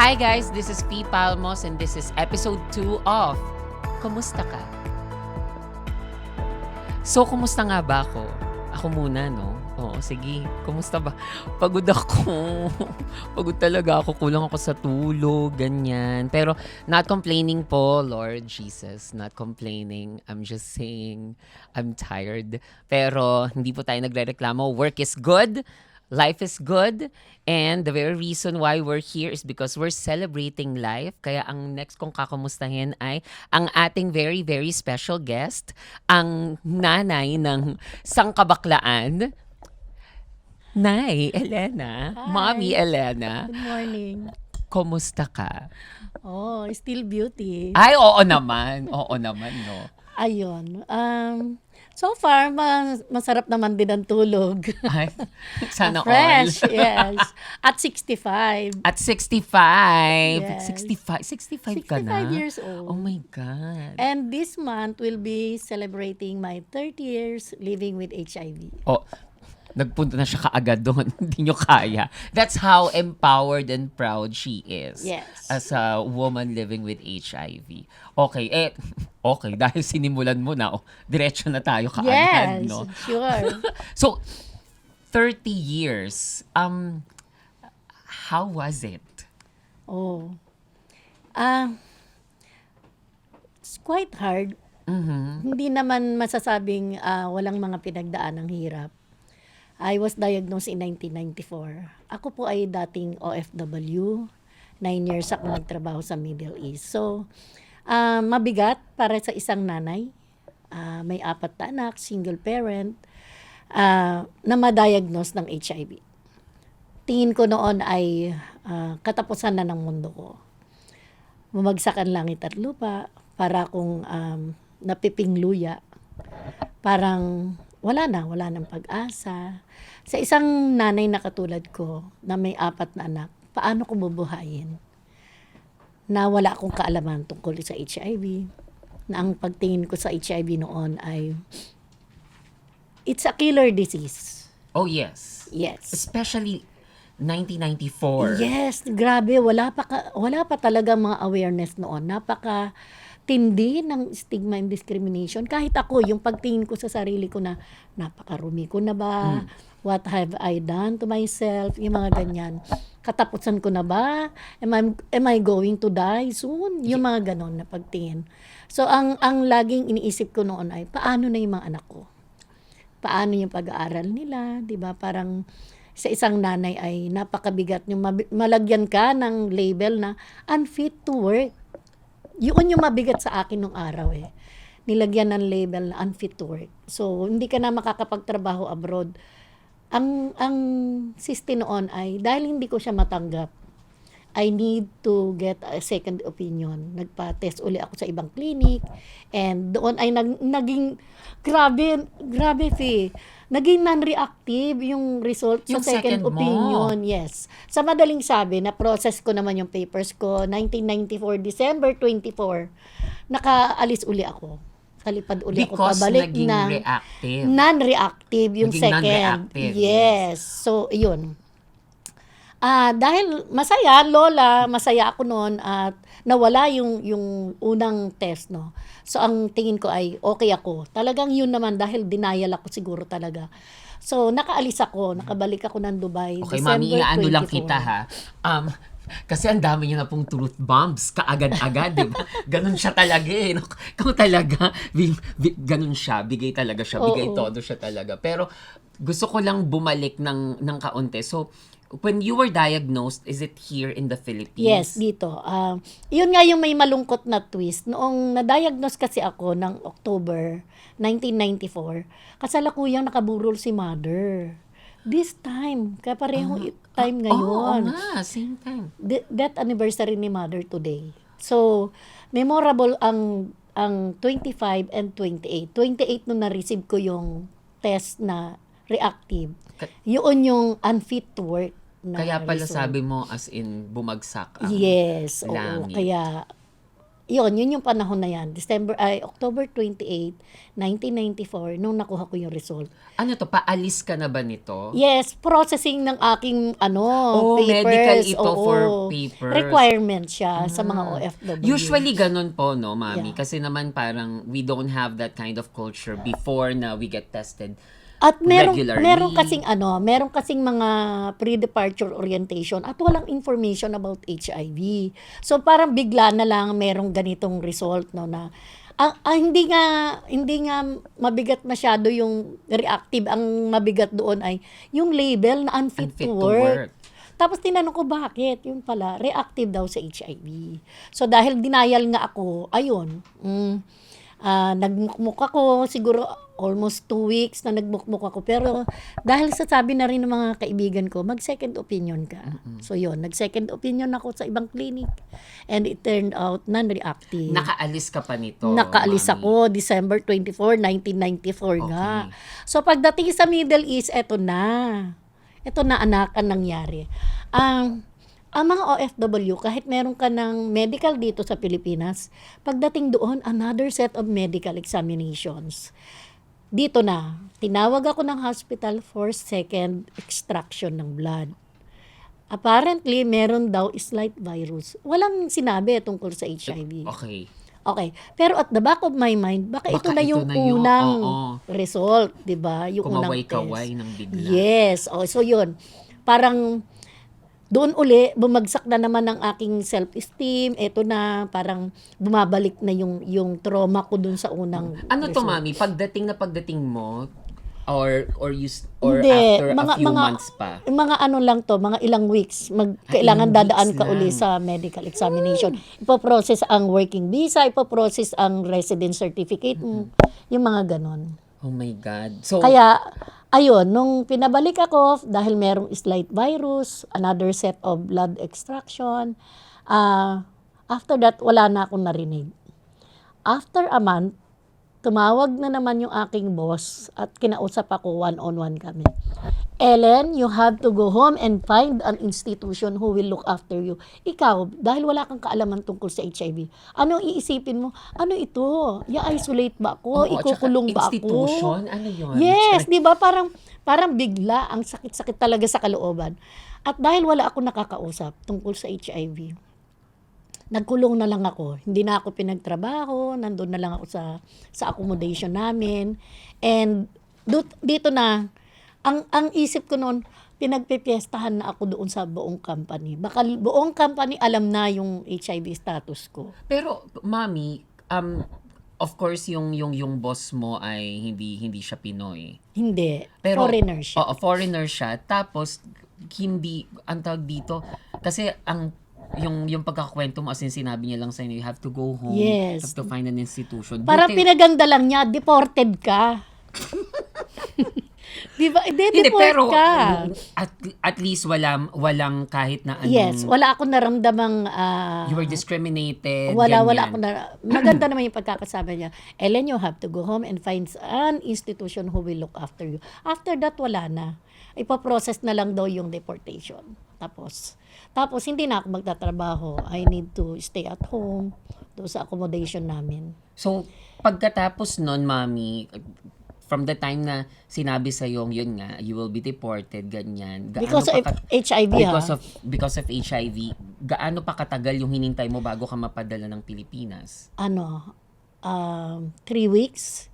Hi guys, this is P. Palmos and this is episode 2 of Kumusta Ka? So, kumusta nga ba ako? Ako muna, no? Oo, sige. Kumusta ba? Pagod ako. Pagod talaga ako. Kulang ako sa tulog, ganyan. Pero, not complaining po, Lord Jesus. Not complaining. I'm just saying, I'm tired. Pero, hindi po tayo nagre-reklamo. Work is good. Life is good. And the very reason why we're here is because we're celebrating life. Kaya ang next kong kakumustahin ay ang ating very, very special guest, ang nanay ng sangkabaklaan, Nay Elena. Hi. Mommy Elena. Good morning. Kumusta ka? Oh, still beauty. Ay, oo naman. Oo naman, no? Ayun. So far, masarap naman din ang tulog. Ay, sana Fresh, all. yes. At 65. At 65. Yes. 65 ka na? 65 years old. Oh my God. And this month, we'll be celebrating my 30 years living with HIV. Oh, nagpunta na siya kaagad doon. Hindi nyo kaya. That's how empowered and proud she is. Yes. As a woman living with HIV. Okay, okay. Dahil sinimulan mo na, diretso na tayo kaagad, Yes, no? sure. So, 30 years. How was it? Oh. It's quite hard. Hindi naman masasabing walang mga pinagdaan ng hirap. I was diagnosed in 1994. Ako po ay dating OFW. 9 years ako nagtrabaho sa Middle East. So, mabigat para sa isang nanay. May 4 na anak, single parent, na ma-diagnose ng HIV. Tingin ko noon ay katapusan na ng mundo ko. Bumagsak ang langit at lupa, para akong napipingluya. Parang wala nang pag-asa. Sa isang nanay na katulad ko, na may 4 na anak, paano ko bubuhayin? Na wala akong kaalaman tungkol sa HIV. Na ang pagtingin ko sa HIV noon ay, it's a killer disease. Oh, yes. Yes. Especially 1994. Yes, grabe. Wala pa talaga mga awareness noon. Napaka tindi ng stigma and discrimination. Kahit ako, yung pagtingin ko sa sarili ko na napakarumi ko na ba? What have I done to myself? Yung mga ganyan. Katapusan ko na ba? Am I going to die soon? Yung mga ganon na pagtingin. So, ang laging iniisip ko noon ay, paano na yung mga anak ko? Paano yung pag-aaral nila? Diba? Parang sa isang nanay ay napakabigat yung malagyan ka ng label na unfit to work. Yun yung mabigat sa akin nung araw eh. Nilagyan ng label na unfit to work. So, hindi ka na makakapagtrabaho abroad. Ang system noon ay, dahil hindi ko siya matanggap, I need to get a second opinion. Nagpa-test uli ako sa ibang clinic. And doon ay naging, grabe, Fi. Naging non-reactive yung result sa Yung second second mo. opinion. Yes. Sa madaling sabi, na-process ko naman yung papers ko. 1994, December 24, nakaalis uli ako. Kalipad uli ako. Because Pabalik naging ng reactive. non-reactive yung Naging second. non-reactive, Yes. So, yun. Dahil masaya ako noon at nawala yung unang test, no. So ang tingin ko ay okay ako. Talagang yun naman dahil denial ako siguro talaga. So nakaalis ako, nakabalik ako ng Dubai. Okay, December mami, inaano lang 24. kita ha. Kasi ang dami niya na pong truth bombs, kaagad-agad, di ba? Ganun siya talaga eh. No? Kung talaga, ganun siya, bigay talaga siya, bigay Oo. todo siya talaga. Pero gusto ko lang bumalik ng kaunti. So, when you were diagnosed, is it here in the Philippines? Yes, dito. Yun nga yung may malungkot na twist. Noong na-diagnose kasi ako ng October 1994, kasalukuyang nakaburol si mother. This time, kaparehong time ngayon. Oo nga, same time. Death anniversary ni mother today. So, memorable ang 25 and 28. 28 nung na-receive ko yung test na reactive. Yun yung unfit to work na Kaya pala result. sabi mo as in bumagsak ang Yes, oo. langit. Kaya yun yung panahon na yan. October 28, 1994, nung nakuha ko yung result. Ano to, paalis ka na ba nito? Yes, processing ng aking Oh, papers. medical ito Oo. for papers. Requirement siya sa mga OFW. Usually ganun po, no, Mami? Yeah. Kasi naman parang we don't have that kind of culture before na we get tested. At regularly. meron kasing mga pre-departure orientation at walang information about HIV. So parang bigla na lang merong ganitong result, no, na hindi nga mabigat masyado yung reactive. Ang mabigat doon ay yung label na unfit to work. Tapos tinanong ko bakit, yun pala reactive daw sa HIV. So dahil denial nga ako, ayun. Nagmukmuk ako siguro almost 2 weeks na nagmukmuk ako, pero dahil sa sabi na rin ng mga kaibigan ko, mag second opinion ka. So yun, nag second opinion ako sa ibang clinic and it turned out non-reactive. Nakaalis ka pa nito, Nakaalis Mami? ako December 24, 1994 nga. Okay. So pagdating sa Middle East, eto na anak ang nangyari. Ang mga OFW, kahit meron ka ng medical dito sa Pilipinas, pagdating doon, another set of medical examinations. Dito na, tinawag ako ng hospital for second extraction ng blood. Apparently, meron daw slight virus. Walang sinabi tungkol sa HIV. Okay. Pero at the back of my mind, baka ito na yung unang result, 'di ba? Yung unang test. Kumaway-kaway ng bigla. Yes. So yun. Parang doon uli, bumagsak na naman ang aking self-esteem. Ito na, parang bumabalik na yung trauma ko dun sa unang Ano to, result. Mami? Pagdating mo, or Hindi, after a few months pa? Mga ano lang to, mga ilang weeks. Kailangan ilang dadaan weeks ka lang. uli sa medical examination. Ipoprocess ang working visa, ipoprocess ang resident certificate, yung mga ganon. Oh my God. So, Kaya, ayun, nung pinabalik ako, dahil merong slight virus, another set of blood extraction, after that, wala na akong narinig. After a month, tumawag na naman yung aking boss at kinausap ako one-on-one kami. Ellen, you have to go home and find an institution who will look after you. Ikaw, dahil wala kang kaalaman tungkol sa HIV, anong iisipin mo? Ano ito? I-isolate ba ako? Ikukulong ba ako? institution? Ano yun? Yes, di ba? Parang bigla, ang sakit-sakit talaga sa kalooban. At dahil wala ako nakakausap tungkol sa HIV, nagkulong na lang ako. Hindi na ako pinagtrabaho, nandun na lang ako sa accommodation namin. And dito na, ang isip ko noon, pinagpipiestahan na ako doon sa buong company. Baka buong company alam na yung HIV status ko. Pero, Mami, of course, yung boss mo ay hindi siya Pinoy. Hindi. Pero, Foreigner siya. Oo, foreigner siya. Tapos, hindi, ang tawag dito, kasi yung pagkakakwento mo, as in sinabi niya lang sa inyo, you have to go home, Yes. have to find an institution. Parang pinaganda lang niya, deported ka. Di ba? Hindi, Deport pero ka. at least walang kahit na anong, Yes, wala akong naramdamang you were discriminated, wala ganyan. akong maganda naman yung pagkakasama niya. Ellen, you have to go home and find an institution who will look after you. After that, wala na. Ipaprocess na lang daw yung deportation. Tapos hindi na ako magtatrabaho. I need to stay at home doon sa accommodation namin. So, pagkatapos nun, Mami, from the time na sinabi sa yun nga, you will be deported, ganyan. Because of HIV, because of HIV, gaano pa katagal yung hinintay mo bago ka mapadala ng Pilipinas? 3 weeks.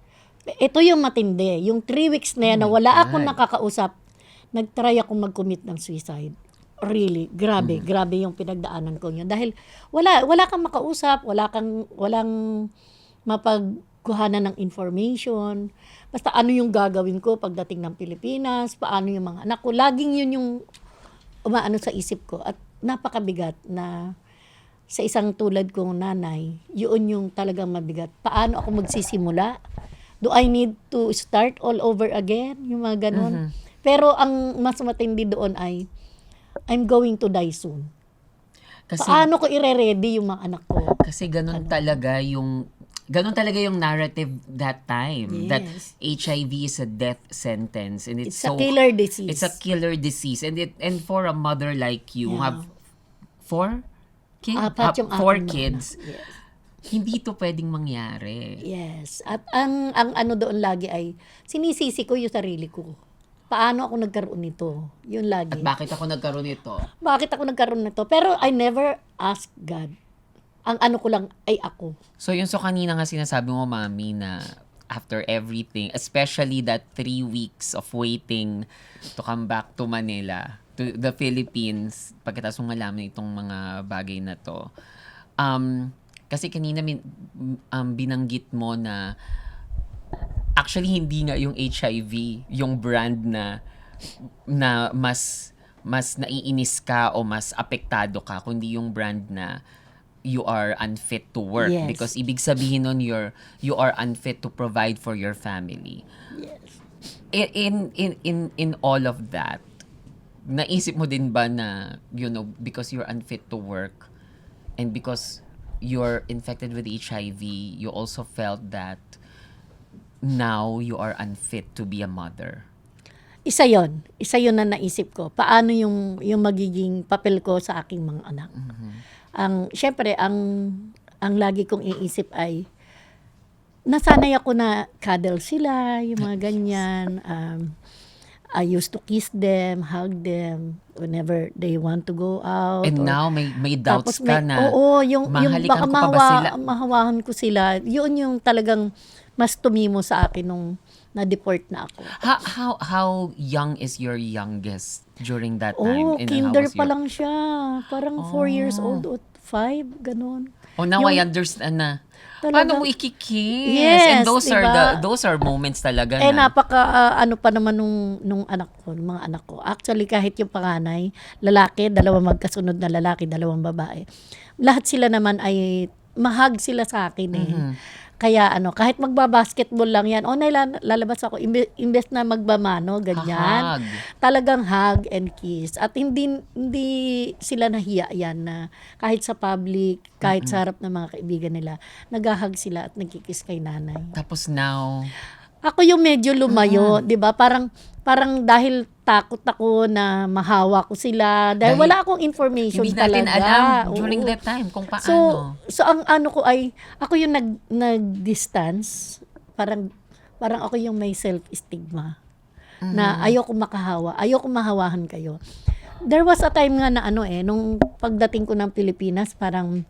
Ito yung matindi. Yung 3 weeks na yan na wala akong nakakausap, nag-try ako mag-commit ng suicide. Really, grabe yung pinagdaanan ko yun. Dahil wala kang makausap, walang mapagkuhanan ng information. Basta ano yung gagawin ko pagdating ng Pilipinas, paano yung mga anak ko. Laging yun yung umaano sa isip ko. At napakabigat na sa isang tulad kong nanay, yun yung talagang mabigat. Paano ako magsisimula? Do I need to start all over again? Yung mga ganon. Pero ang mas matindi doon ay, I'm going to die soon. Kasi, Paano ko ire-ready yung mga anak ko? kasi ganun talaga yung narrative that time. Yes. That HIV is a death sentence. And It's a killer disease. It's a killer disease. And for a mother like you, Yeah. have 4 kids? Apat yung 4 aking mga kids. anak. Yes. Hindi to pwedeng mangyari. Yes. At ang ano doon lagi ay sinisisi ko yung sarili ko. Paano ako nagkaroon nito? Yun At lagi. bakit ako nagkaroon nito? Bakit ako nagkaroon nito? Pero I never ask God. Ang ano ko lang ay ako. So kanina nga sinasabi mo, Mami, na after everything, especially that 3 weeks of waiting to come back to Manila, to the Philippines, pagkatapos mong malaman itong mga bagay na to, kasi kanina binanggit mo na actually hindi nga yung HIV, yung brand na mas naiinis ka o mas apektado ka, kundi yung brand na you are unfit to work, Yes. because ibig sabihin nun you are unfit to provide for your family. Yes. In all of that, naisip mo din ba na, because you're unfit to work and because you're infected with HIV, you also felt that now you are unfit to be a mother? Isa yon na naisip ko. Paano yung magiging papel ko sa aking mga anak. Syempre, ang lagi kong iisip ay, nasanay ako na cuddle sila, yung mga ganyan. I used to kiss them, hug them, whenever they want to go out. And now, may doubts ka na, oo, yung mahalikan baka ko pa ba sila? mahawahan ko sila. Yun yung talagang mas tumimo sa akin nung na-deport na ako. How young is your youngest during that time? Oh, And kinder how was pa lang siya. Parang 4 years old o 5, ganun. Oh, now I Yung- understand na. Talaga. Paano mo ikikiss? Yes, And those diba? those are moments talaga Napaka ano pa naman nung anak ko, nung mga anak ko. Actually, kahit yung panganay, lalaki, 2 magkasunod na lalaki, 2 babae. Lahat sila naman ay mahag sila sa akin eh. Kaya kahit magba-basketball lang yan, lalabas ako, imbes na magbamano, ganyan. Hahag. Talagang hug and kiss. At hindi sila nahiya yan na kahit sa public, kahit sa harap ng mga kaibigan nila, naghahag sila at nagkikiss kay nanay. Tapos now, Ako yung medyo lumayo, 'di ba? Parang dahil takot ako na mahawa ko sila dahil Dahil wala akong information hindi natin talaga. alam during Oo. that time kung paano. So ang ano ko ay ako yung nag-distance. Parang ako yung may self-stigma na ayoko makahawa, ayoko mahawahan kayo. There was a time nga na nung pagdating ko ng Pilipinas, parang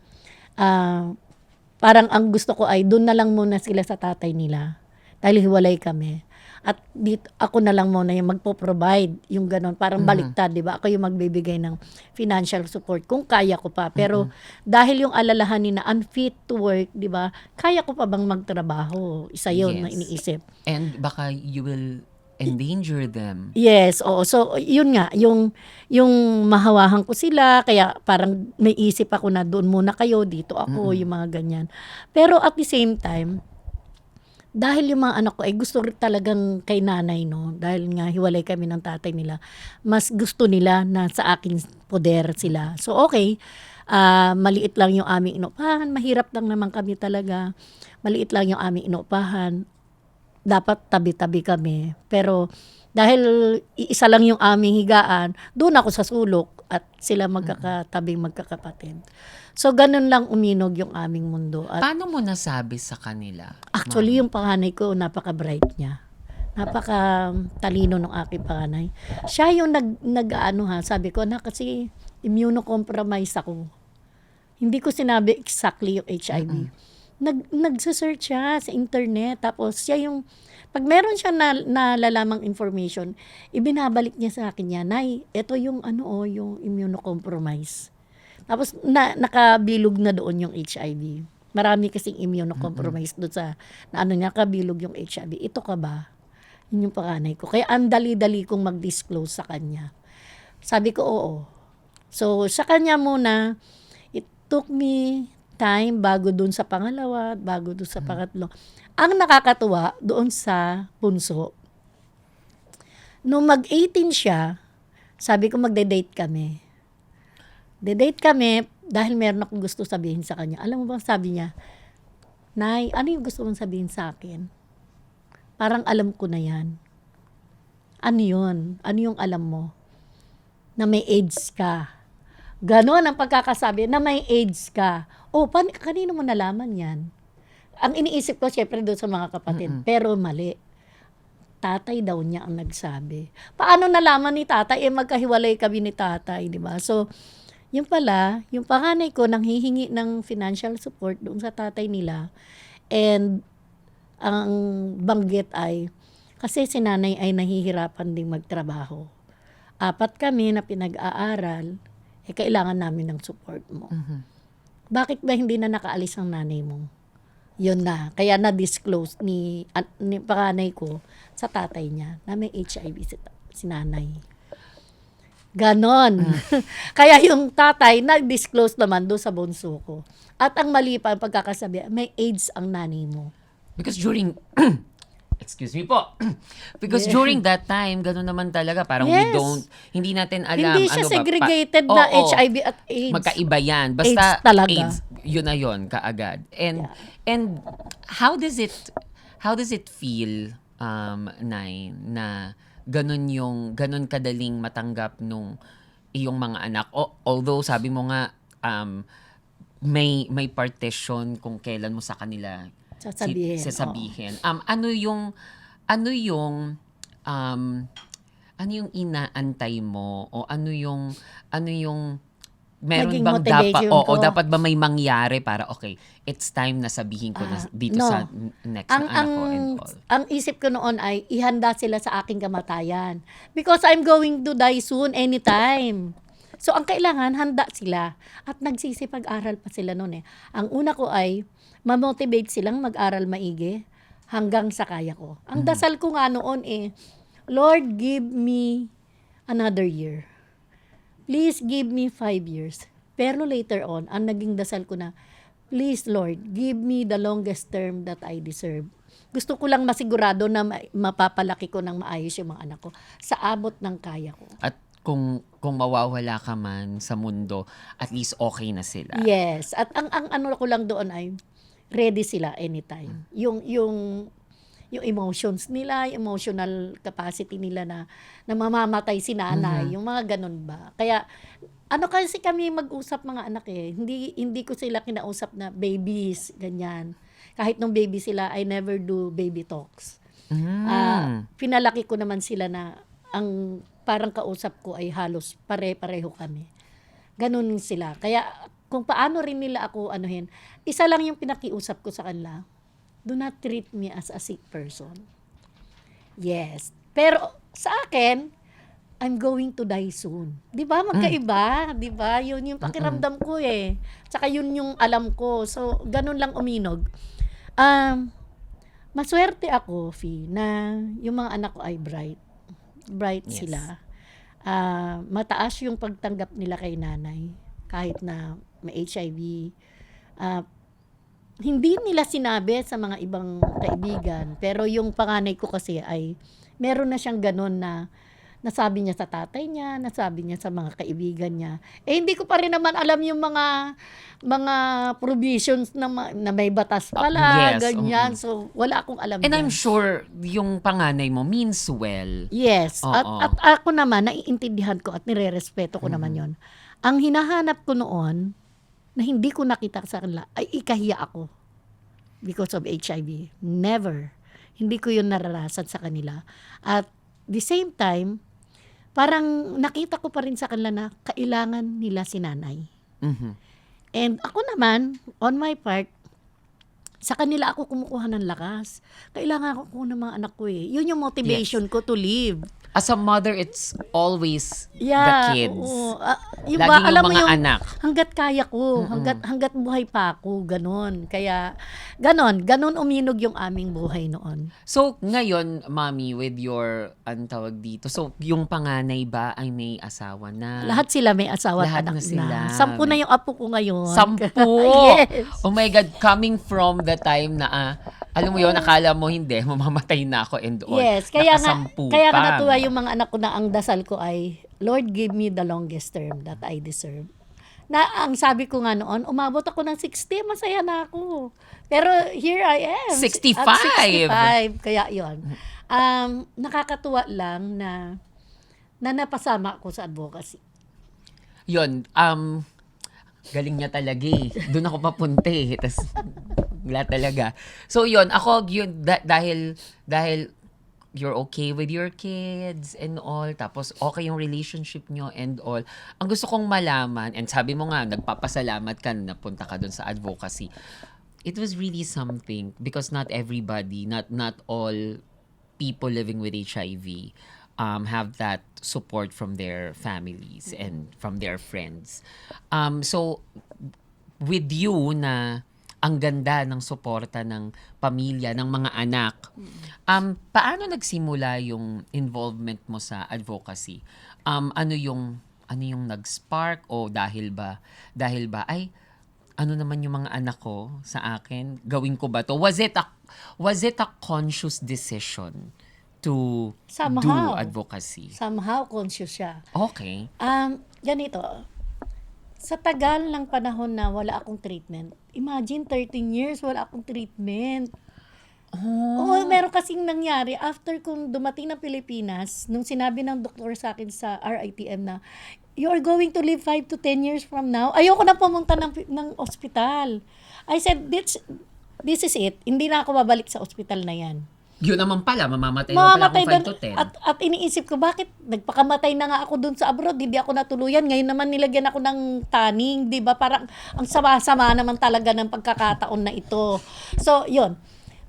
ang gusto ko ay doon na lang muna sila sa tatay nila. Dahil hiwalay kami. At dito, ako na lang muna yung magpo-provide, yung ganon. Parang baliktad, di ba? Ako yung magbibigay ng financial support kung kaya ko pa. Pero dahil yung alalahanin na unfit to work, di ba? Kaya ko pa bang magtrabaho? Isa yun na Yes. iniisip. And baka you will endanger them. Yes, oo. So, yun nga, yung mahawahan ko sila, kaya parang may isip ako na doon muna kayo, dito ako, yung mga ganyan. Pero at the same time, dahil yung mga anak ko ay gusto rin talagang kay nanay, no? Dahil nga hiwalay kami ng tatay nila, mas gusto nila na sa aking poder sila. So, okay, maliit lang yung aming inupahan, mahirap lang naman kami talaga. Maliit lang yung aming inupahan. Dapat tabi-tabi kami. Pero dahil iisa lang yung aming higaan, doon ako sa sulok at sila magkakatabing magkakapatid. So, ganun lang uminog yung aming mundo. At Paano mo nasabi sa kanila? actually, yung panganay ko, napaka-bright niya. Napaka-talino ng aking panganay. Siya yung sabi ko, kasi immunocompromised ako. Hindi ko sinabi exactly yung HIV. Nagsasearch siya sa internet, tapos siya yung, pag meron siya nalalamang information, ibinabalik niya sa akin yan, Nay, ito yung yung immunocompromised. Tapos nakabilog na doon yung HIV. Marami kasing immunocompromised doon sa nakabilog yung HIV. Ito ka ba? Yun yung panganay ko. Kaya ang dali-dali kong mag-disclose sa kanya. Sabi ko, oo. So, sa kanya muna, it took me time bago doon sa pangalawa, bago doon sa pangatlo. Ang nakakatuwa doon sa bunso, nung mag-18 siya, sabi ko magde-date kami. De-date kami dahil meron akong gusto sabihin sa kanya. Alam mo ba, sabi niya, Nay, ano yung gusto mong sabihin sa akin? Parang alam ko na yan. Ano yun? Ano yung alam mo? Na may AIDS ka. Ganon ang pagkakasabi na may AIDS ka. O, kanino mo nalaman yan? Ang iniisip ko, syempre doon sa mga kapatid, pero mali. Tatay daw niya ang nagsabi. Paano nalaman ni tatay? Magkahiwalay kami ni tatay, di ba? So, yung pala, yung panganay ko nanghihingi ng financial support doon sa tatay nila. And ang banggit ay, kasi si nanay ay nahihirapan ding magtrabaho. 4 kami na pinag-aaral, kailangan namin ng support mo. Bakit ba hindi na nakaalis ang nanay mo? Yun na. Kaya na-disclose ni panganay ko sa tatay niya na may HIV si nanay. Ganon. Kaya yung tatay nag-disclose naman doon sa bunso ko. At ang mali pa ang pagkakasabi, may AIDS ang nanay mo. Because during excuse me po. Because during that time, gano'n naman talaga. Parang Yes. hindi natin alam. Hindi siya ano ba, segregated na Oo. HIV at AIDS. Magkaiba yan. Basta AIDS talaga. AIDS, yun na yun, kaagad. And how does it feel, Nay, na ganun kadaling matanggap nung iyong mga anak? Although sabi mo nga, may partition kung kailan mo sa kanila sasabihin. Ano yung inaantay mo o ano yung meron Naging bang motivation ko. dapat ba may mangyari para okay, it's time na sabihin ko na dito no. sa next na anak ko and all. Ang isip ko noon ay ihanda sila sa aking kamatayan. Because I'm going to die soon anytime. So, ang kailangan, handa sila. At nagsisipag-aral pa sila noon eh. Ang una ko ay, ma-motivate silang mag-aral maigi hanggang sa kaya ko. Ang dasal ko nga noon eh, Lord, give me another year. Please give me 5 years. Pero later on, ang naging dasal ko na, please Lord, give me the longest term that I deserve. Gusto ko lang masigurado na mapapalaki ko ng maayos yung mga anak ko sa abot ng kaya ko. At kung mawawala ka man sa mundo, at least okay na sila. Yes. At ang ano ko lang doon ay ready sila anytime. Yung emotions nila, yung emotional capacity nila na mamamatay si nanay, yung mga ganun ba. Kaya ano kasi kami mag-usap mga anak eh. Hindi ko sila kinausap na babies, ganyan. Kahit nung baby sila, I never do baby talks. Pinalaki ko naman sila na ang parang kausap ko ay halos pare-pareho kami. Ganun sila. Kaya kung paano rin nila ako anuhin, isa lang yung pinakiusap ko sa kanila, do not treat me as a sick person. Yes. Pero sa akin, I'm going to die soon. 'Di ba? Magkaiba, 'di ba? Yun yung pakiramdam ko eh. Tsaka yun yung alam ko. So, ganun lang uminog. Maswerte ako, Fi, na yung mga anak ko ay bright. Bright Yes. sila. Mataas yung pagtanggap nila kay nanay. Kahit na may HIV. Hindi nila sinabi sa mga ibang kaibigan. Pero yung panganay ko kasi ay meron na siyang ganun na nasabi niya sa tatay niya, nasabi niya sa mga kaibigan niya. Hindi ko pa rin naman alam yung mga provisions na may batas pala, Yes, ganyan. So, wala akong alam And yan. I'm sure yung panganay mo means well. Yes. Oo. At ako naman, naiintindihan ko at nirerespeto ko naman yon. Ang hinahanap ko noon, na hindi ko nakita sa kanila, ay ikahiya ako. Because of HIV. Never. Hindi ko yun nararasan sa kanila. At the same time, parang nakita ko pa rin sa kanila na kailangan nila si nanay. And ako naman, on my part, sa kanila ako kumukuha ng lakas. Kailangan ako ng mga anak ko eh. Yun yung motivation ko to live. As a mother, it's always the kids. Oo. Lagi yung mga anak. Hanggat kaya ko, hanggat buhay pa ako, ganon. Kaya, ganon uminog yung aming buhay noon. So, ngayon, Mommy, with your, anong tawag dito, so, yung panganay ba ay may asawa na? Lahat sila may asawa at Lahat anak na sila. 10 na yung apo ko ngayon. 10? Yes. Oh my God, coming from the time na, alam mo yun, akala mo hindi, mamamatay na ako and all. Yes, kaya nga Nakasampu kaya pa. natuwa yung mga anak ko na ang dasal ko ay, Lord, give me the longest term that I deserve. Na ang sabi ko nga noon, umabot ako ng 60, masaya na ako. Pero here I am. 65. At 65. Kaya yon. Nakakatuwa lang na napasama ako sa advocacy. Yun, galing niya talaga eh. Doon ako papunta eh. Tas, wala talaga. So yun, ako yun, dahil you're okay with your kids and all, tapos okay yung relationship nyo and all. Ang gusto kong malaman, and sabi mo nga, nagpapasalamat ka na napunta ka dun sa advocacy. It was really something because not everybody, not all people living with HIV have that support from their families and from their friends. So, with you na ang ganda ng suporta ng pamilya, ng mga anak, paano nagsimula yung involvement mo sa advocacy? Ano yung nag-spark o dahil ba ay ano naman yung mga anak ko sa akin, gawin ko ba to? Was it a conscious decision to do Somehow. advocacy? Somehow conscious siya. Okay. Ganito, sa tagal ng panahon na wala akong treatment, imagine 13 years wala akong treatment. Oo, meron kasing nangyari after kung dumating ng Pilipinas, nung sinabi ng doktor sa akin sa RITM na, you are going to live 5 to 10 years from now. Ayoko na pumunta ng ospital. I said, this is it. Hindi na ako babalik sa ospital na yan. Yun naman pala, mamamatay naman pala Mamamatay akong 5 doon. to 10. At iniisip ko, bakit nagpakamatay na nga ako doon sa abroad, hindi ako natuluyan. Ngayon naman nilagyan ako ng tanning, di ba? Parang ang sama-sama naman talaga ng pagkakataon na ito. So, yun.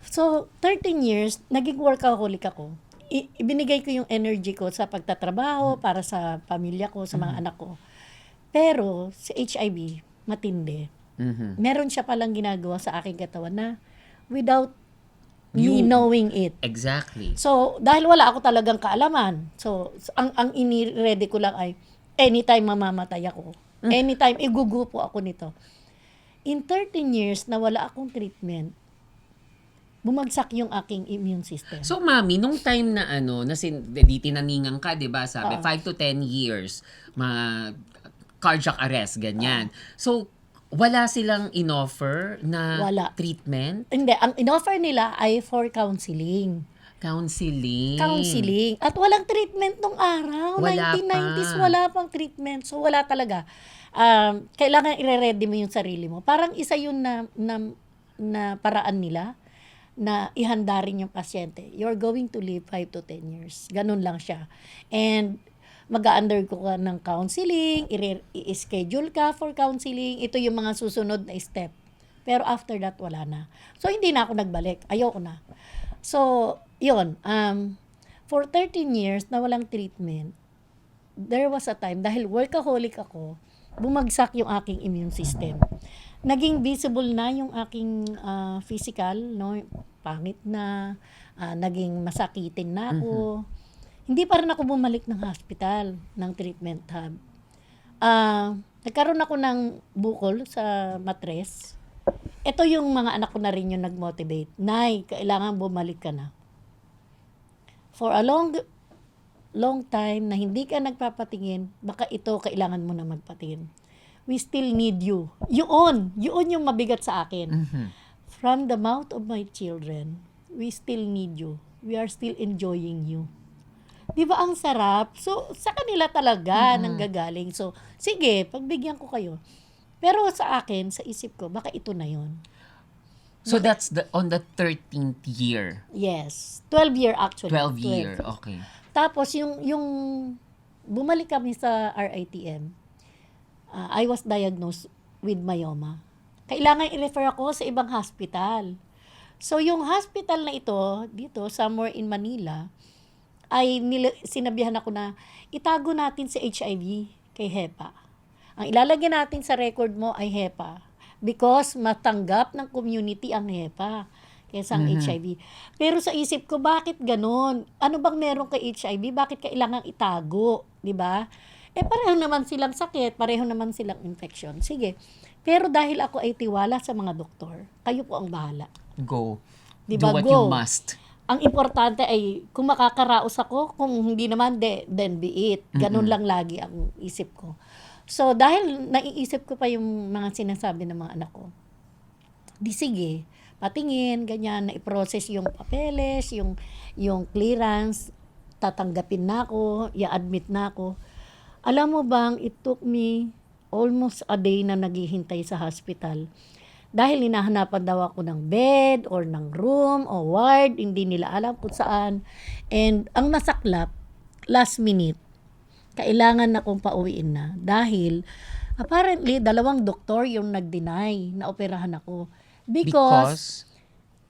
So, 13 years, naging workaholic ako. Ibinigay ko yung energy ko sa pagtatrabaho, para sa pamilya ko, sa mga anak ko. Pero, sa HIV, matindi. Mhm. Meron siya palang ginagawa sa aking katawan na without me knowing it. Exactly. So, dahil wala ako talagang kaalaman, so, ang ini-ready ko lang ay, anytime mamamatay ako. Anytime, igugupo ako nito. In 13 years na wala akong treatment, bumagsak yung aking immune system. So, mami, nung time na di tinaningan ka, di ba? Sabi, 5 to 10 years, cardiac arrest, ganyan. So, wala silang inoffer na Wala. treatment? Hindi, ang inoffer nila ay for counseling. Counseling. At walang treatment nung araw. Wala 1990s, pa. wala pang treatment. So, wala talaga. Kailangan i-ready mo yung sarili mo. Parang isa yun na paraan nila na ihanda rin yung pasyente. You're going to live 5 to 10 years. Ganun lang siya. And mag-undergo ka ng counseling, i-schedule ka for counseling. Ito yung mga susunod na step. Pero after that, wala na. So, hindi na ako nagbalik. Ayoko na. So, yun. For 13 years na walang treatment, there was a time, dahil workaholic ako, bumagsak yung aking immune system. Naging visible na yung aking physical, no? Pangit na, naging masakitin na ako. Hindi pa rin ako bumalik ng hospital, ng treatment hub. Nagkaroon ako ng bukol sa matres. Ito yung mga anak ko na rin yung nag-motivate. Nay, kailangan bumalik ka na. For a long time na hindi ka nagpapatingin, baka ito kailangan mo na magpatingin. We still need you. Yun yung mabigat sa akin. From the mouth of my children, we still need you. We are still enjoying you. Di ba ang sarap? So, sa kanila talaga nanggagaling. So, sige, pagbigyan ko kayo. Pero sa akin, sa isip ko, baka ito na yon. So, that's on the 13th year. Yes. 12 year actually. 12 year, okay. Tapos, yung bumalik kami sa RITM, I was diagnosed with myoma. Kailangan i-refer ako sa ibang hospital. So, yung hospital na ito, dito, somewhere in Manila, ay sinabihan ako na itago natin si HIV kay HEPA. Ang ilalagay natin sa record mo ay HEPA because matanggap ng community ang HEPA kaysa ang HIV. Pero sa isip ko, bakit ganun? Ano bang meron kay HIV? Bakit kailangan itago? Diba? Pareho naman silang sakit, pareho naman silang infection. Sige. Pero dahil ako ay tiwala sa mga doktor, kayo po ang bahala. Go. Diba? Do what Go. you must. Ang importante ay kung makakaraos ako, kung hindi naman, then be it. Ganun lang lagi ang isip ko. So, dahil naiisip ko pa yung mga sinasabi ng mga anak ko, di sige, patingin, ganyan, na i-process yung papeles, yung clearance, tatanggapin na ako, i-admit na ako. Alam mo bang, it took me almost a day na naghihintay sa hospital. Dahil hinahanapan daw ako ng bed or ng room o ward, hindi nila alam kung saan. And ang masaklap, last minute, kailangan na akong pauwiin na. Dahil apparently, 2 doktor yung nag-deny na operahan ako. Because Because,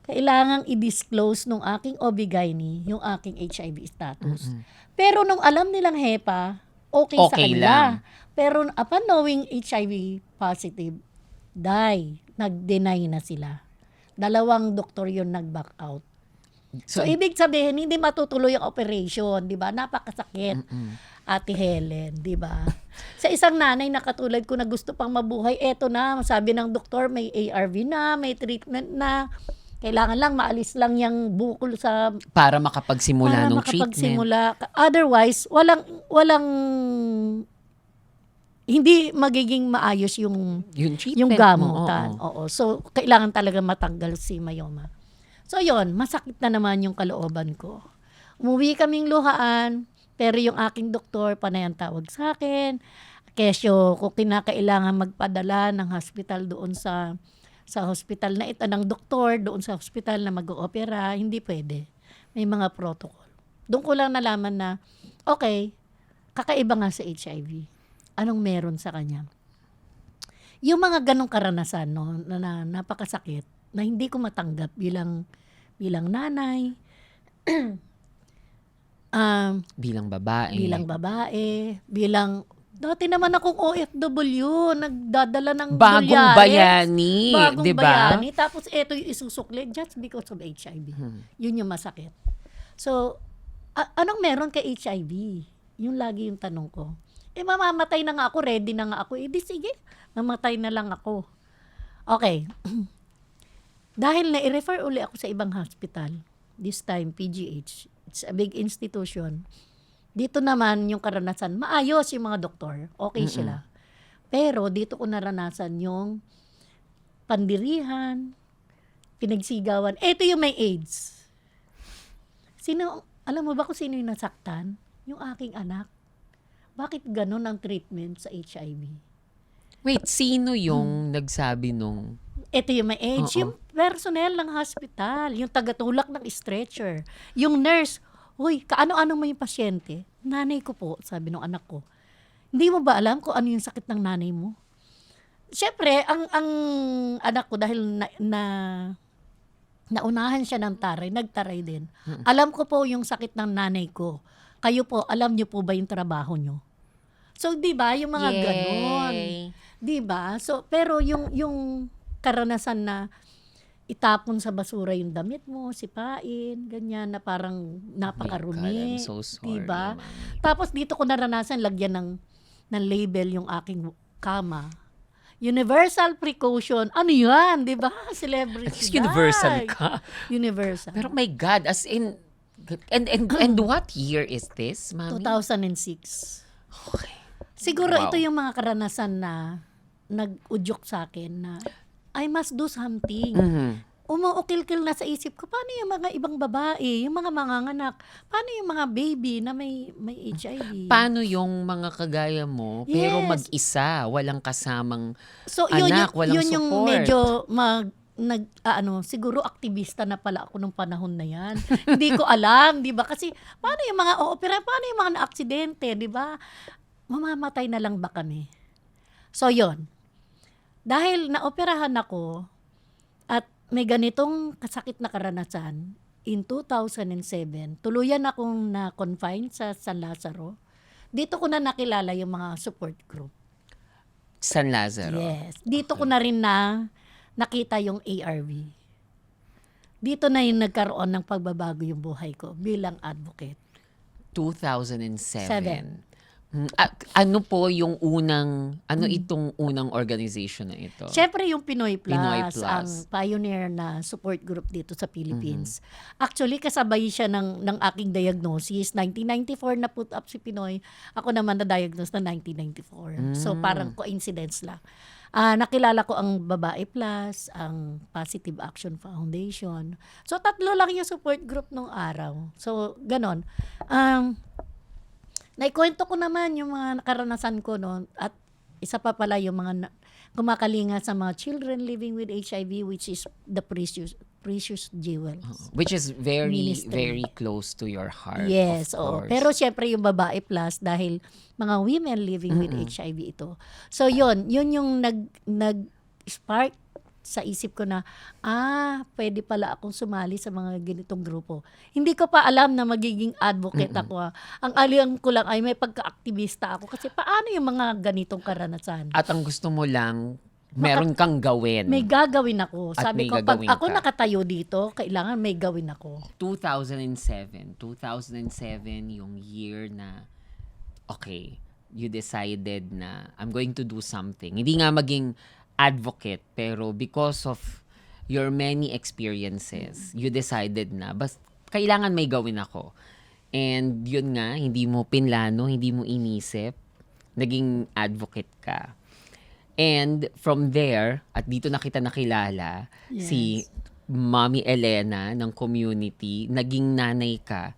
kailangang i-disclose nung aking OB-GYN yung aking HIV status. Pero nung alam nilang HEPA, okay sa Okay kanila. lang. Pero upon knowing HIV positive, nag-deny na sila. 2 doktor yung nag-back out. So, ibig sabihin, hindi matutuloy ang operation, di ba? Napakasakit, Ate Helen, di ba? Sa isang nanay na katulad ko na gusto pang mabuhay, eto na, sabi ng doktor, may ARV na, may treatment na. Kailangan lang, maalis lang yung bukol sa para makapagsimula para ng treatment. makapagsimula. Otherwise, walang hindi magiging maayos yung Yung treatment yung mo, gamutan. oo. Oo. So, kailangan talaga matanggal si myoma. So, yon, masakit na naman yung kalooban ko. Umuwi kaming luhaan, pero yung aking doktor, panay ang tawag sa akin. Kesyo, kung kinakailangan magpadala ng hospital doon sa hospital na ito, ng doktor, doon sa hospital na mag-oopera, hindi pwede. May mga protocol. Doon ko lang nalaman na, okay, kakaiba nga sa HIV. Anong meron sa kanya? Yung mga ganong karanasan, no, na napakasakit, na hindi ko matanggap bilang nanay, Bilang babae. Dati naman akong OFW, nagdadala ng Bagong dolyares. bayani, Bagong di ba? bayani. Tapos eto yung isusukli just because of HIV. Yun yung masakit. So, anong meron kay HIV? Yung lagi yung tanong ko. Mamamatay na nga ako, ready na nga ako. Di sige, mamatay na lang ako. Okay. Dahil na-refer uli ako sa ibang hospital, this time PGH, it's a big institution. Dito naman yung karanasan, maayos yung mga doktor, okay sila. Pero dito ko naranasan yung pandirihan, pinagsigawan. Ito yung may AIDS. Alam mo ba kung sino yung nasaktan? Yung aking anak. Bakit ganun ang treatment sa HIV? Wait, sino yung nagsabi nung... Ito yung may AIDS, Oo. yung personnel ng hospital, yung tagatulak ng stretcher, yung nurse, uy, kaano-ano mo yung pasyente? Nanay ko po, sabi ng anak ko. Hindi mo ba alam kung ano yung sakit ng nanay mo? Siyempre, ang anak ko dahil naunahan siya ng taray, nagtaray din. Alam ko po yung sakit ng nanay ko. Kayo po, alam niyo po ba yung trabaho niyo? So, 'di ba, yung mga ganon. 'Di ba? So, pero yung karanasan na itapon sa basura yung damit mo, sipain, ganyan na parang napakarumi. I'm so sorry, Diba? Mami. Tapos dito ko naranasan lagyan ng label yung aking kama. Universal precaution. Ano yan? Diba? Celebrity At universal guy. ka. Universal. Pero my God, as in... And what year is this, Mami? 2006. Okay. Siguro Wow. ito yung mga karanasan na nag-udyok sa akin na I must do something. Umuukil-kil na sa isip ko, paano yung mga ibang babae, yung mga manganganak, paano yung mga baby na may HIV? Paano yung mga kagaya mo, pero Yes. mag-isa, walang kasamang So, anak, walang yun yung support? medyo siguro aktivista na pala ako nung panahon na yan. Hindi ko alam, di ba? Kasi paano yung mga opera, paano yung mga na-aksidente, di ba? Mamamatay na lang ba kami? So, yun. Dahil naoperahan ako at may ganitong kasakit na karanasan, in 2007, tuluyan akong na-confine sa San Lazaro. Dito ko na nakilala yung mga support group. San Lazaro. Yes. Dito ko na rin nakita yung ARV. Dito na yung nagkaroon ng pagbabago yung buhay ko bilang advocate. 2007. Ano po yung itong unang organization na ito? Siyempre yung Pinoy Plus, Pinoy Plus. ang pioneer na support group dito sa Philippines. Actually, kasabay siya ng aking diagnosis. 1994 na put up si Pinoy. Ako naman na-diagnose na 1994. So parang coincidence lang. Nakilala ko ang Babae Plus, ang Positive Action Foundation. So 3 lang yung support group nung araw. So ganon. Naikwento ko naman yung mga karanasan ko no at isa pa pala yung mga kumakalinga sa mga children living with HIV, which is the precious jewels Which is very, ministry. very close to your heart, Yes, of oo. course. Pero syempre yung babae plus dahil mga women living with HIV ito. So yun yung nag-spark sa isip ko na, pwede pala akong sumali sa mga ganitong grupo. Hindi ko pa alam na magiging advocate ako. Ang alam ko lang ay may pagka-aktivista ako kasi paano yung mga ganitong karanasan? At ang gusto mo lang, meron kang gawin. May gagawin ako. At Sabi may ko, pag gagawin ako ka. nakatayo dito, kailangan may gawin ako. 2007 yung year na, okay, you decided na, I'm going to do something. Hindi nga maging advocate, pero because of your many experiences, you decided na, kailangan may gawin ako. And yun nga, hindi mo pinlano, hindi mo inisip, naging advocate ka. And from there, at dito na kita nakilala, si Mommy Elena ng community, naging nanay ka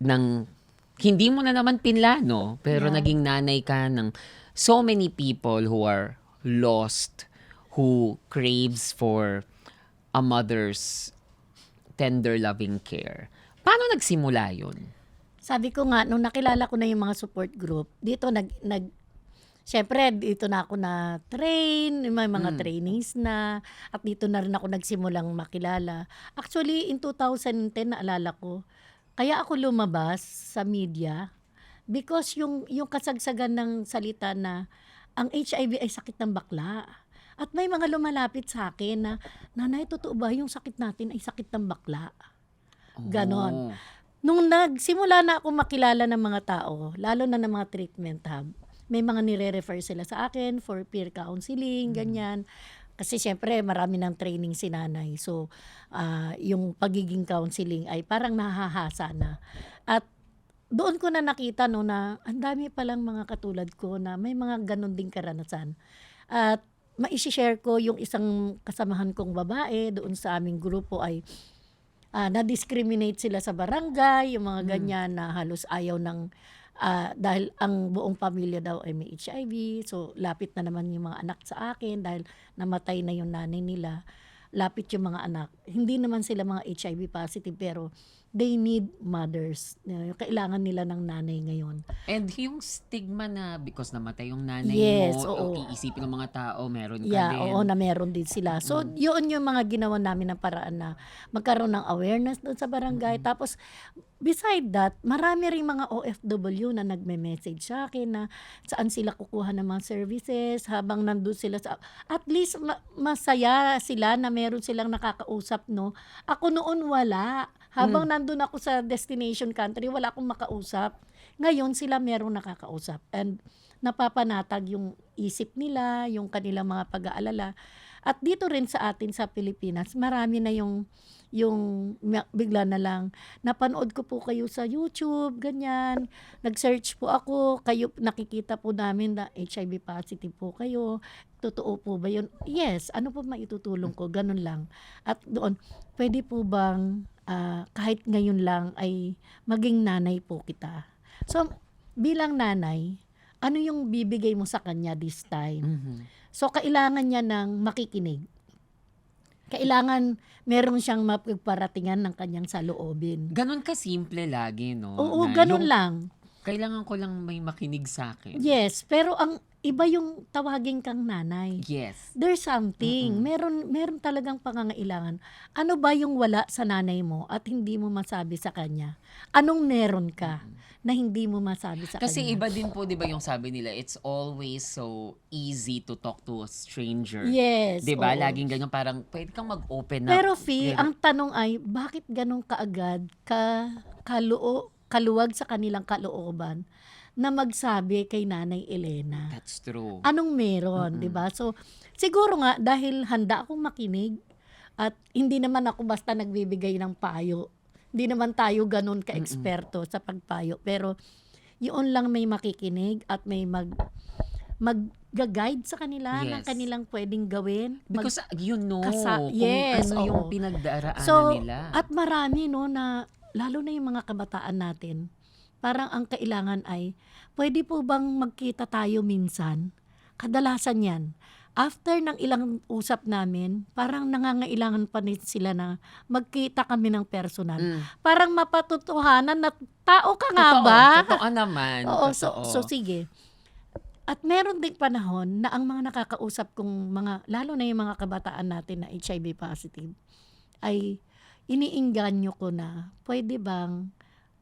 ng, hindi mo na naman pinlano, pero naging nanay ka ng so many people who are lost, who craves for a mother's tender loving care. Paano nagsimula yun? Sabi ko nga, nung nakilala ko na yung mga support group, dito syempre, dito na ako na train, may mga trainings na, at dito na rin ako nagsimulang makilala. Actually, in 2010, naalala ko, kaya ako lumabas sa media because yung kasagsagan ng salita na ang HIV ay sakit ng bakla. At may mga lumalapit sa akin na, nanay, totoo ba yung sakit natin ay sakit ng bakla? Ganon. Nung nagsimula na ako makilala ng mga tao, lalo na ng mga treatment hub, may mga nire-refer sila sa akin for peer counseling, ganyan. Kasi syempre, marami ng training si nanay. So, yung pagiging counseling ay parang nahahasa na. At doon ko na nakita no na ang dami palang mga katulad ko na may mga ganon ding karanasan. At maisi-share ko yung isang kasamahan kong babae doon sa aming grupo ay na-discriminate sila sa barangay, yung mga ganyan na halos ayaw ng dahil ang buong pamilya daw ay may HIV. So, lapit na naman yung mga anak sa akin dahil namatay na yung nanay nila. Lapit yung mga anak. Hindi naman sila mga HIV positive pero they need mothers. Kailangan nila ng nanay ngayon. And yung stigma na because namatay yung nanay Yes, mo, oo. o iisipin ng mga tao, meron ka Yeah, din. oo, na meron din sila. So, yun yung mga ginawa namin ng paraan na magkaroon ng awareness doon sa barangay. Tapos, beside that, marami ring mga OFW na nagme-message sa akin na saan sila kukuha ng mga services habang nandun sila sa... At least, masaya sila na meron silang nakakausap, no? Ako noon wala. Habang nandun ako sa destination country, wala akong makausap. Ngayon, sila merong nakakausap. And napapanatag yung isip nila, yung kanilang mga pag-aalala. At dito rin sa atin sa Pilipinas, marami na yung bigla na lang, napanood ko po kayo sa YouTube, ganyan. Nag-search po ako, kayo nakikita po namin na HIV positive po kayo. Totoo po ba yun? Yes, ano po maitutulong ko? Ganun lang. At doon, pwede po bang kahit ngayon lang ay maging nanay po kita? So, bilang nanay, ano yung bibigay mo sa kanya this time? So, kailangan niya ng makikinig. Kailangan meron siyang mapagparatingan ng kanyang saloobin. Ganon ka-simple lagi, no? Oo, Na ganun yung, lang. Kailangan ko lang may makinig sa akin. Yes, pero ang iba yung tawagin kang nanay. Yes. There's something. Meron talagang pangangailangan. Ano ba yung wala sa nanay mo at hindi mo masabi sa kanya? Anong meron ka na hindi mo masabi sa Kasi kanya? iba din po, di ba yung sabi nila, it's always so easy to talk to a stranger. Yes. Di ba? oo. Laging ganyan, parang pwede kang mag-open up. Pero ang tanong ay, bakit ganun kaagad kaluwag sa kanilang kalooban na magsabi kay Nanay Elena? That's true. Anong meron, 'di ba? So siguro nga dahil handa akong makinig at hindi naman ako basta nagbibigay ng payo. Hindi naman tayo ganun ka-eksperto sa pagpayo, pero yun lang may makikinig at may mag-guide sa kanila ng Yes. kanilang pwedeng gawin. Because you know Yes, kung ano yung oo. pinagdaraanan So, nila. at marami no na lalo na yung mga kabataan natin parang ang kailangan ay, pwede po bang magkita tayo minsan? Kadalasan yan. After ng ilang usap namin, parang nangangailangan pa rin sila na magkita kami ng personal. Mm. Parang mapatutuhanan na tao ka nga Totoo, ba? totoo naman, Oo, totoo. so sige. At meron ding panahon na ang mga nakakausap kong mga, lalo na yung mga kabataan natin na HIV positive, ay iniingganyo ko na, pwede bang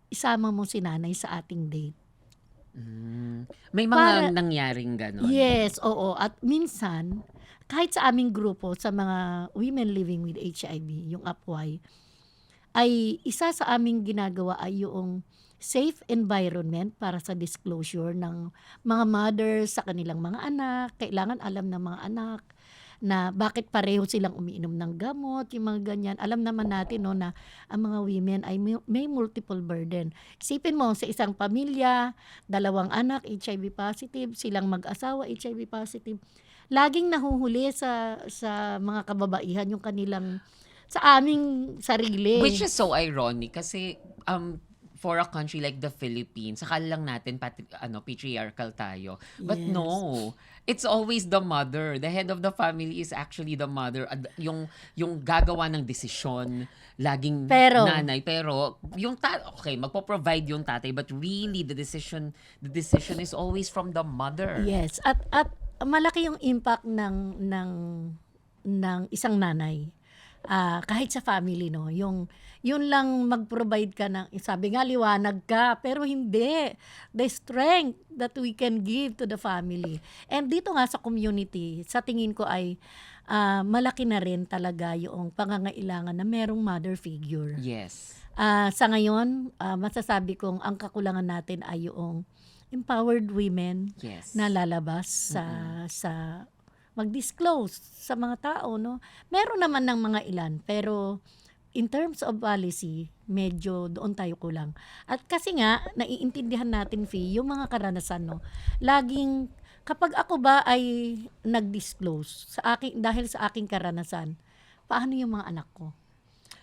isama mo si nanay sa ating date? May mga nangyaring gano'n. Yes, oo. At minsan, kahit sa aming grupo, sa mga women living with HIV, yung APWAY, ay isa sa aming ginagawa ay yung safe environment para sa disclosure ng mga mothers sa kanilang mga anak. Kailangan alam ng mga anak na bakit pareho silang umiinom ng gamot, yung mga ganyan. Alam naman natin no, na ang mga women ay may multiple burden. Isipin mo, sa isang pamilya, 2 anak, HIV positive, silang mag-asawa, HIV positive. Laging nahuhuli sa mga kababaihan yung kanilang, sa aming sarili. Which is so ironic kasi for a country like the Philippines, sakala lang natin patriarchal tayo. But Yes. no, it's always the mother. The head of the family is actually the mother. Yung gagawa ng desisyon, laging nanay. Pero yung magpo-provide yung tatay, but really the decision is always from the mother. Yes, at malaki yung impact ng isang nanay. Kahit sa family no, yun lang mag-provide ka ng, sabi nga liwanag ka, pero hindi. The strength that we can give to the family. And dito nga sa community, sa tingin ko ay malaki na rin talaga yung pangangailangan na merong mother figure. Yes. Sa ngayon, masasabi kong ang kakulangan natin ay yung empowered women Yes. na lalabas sa mag-disclose sa mga tao, no? Meron naman ng mga ilan, pero in terms of policy, medyo doon tayo kulang. At kasi nga, naiintindihan natin, Fee, yung mga karanasan, no? Laging, kapag ako ba ay nag-disclose dahil sa aking karanasan, paano yung mga anak ko?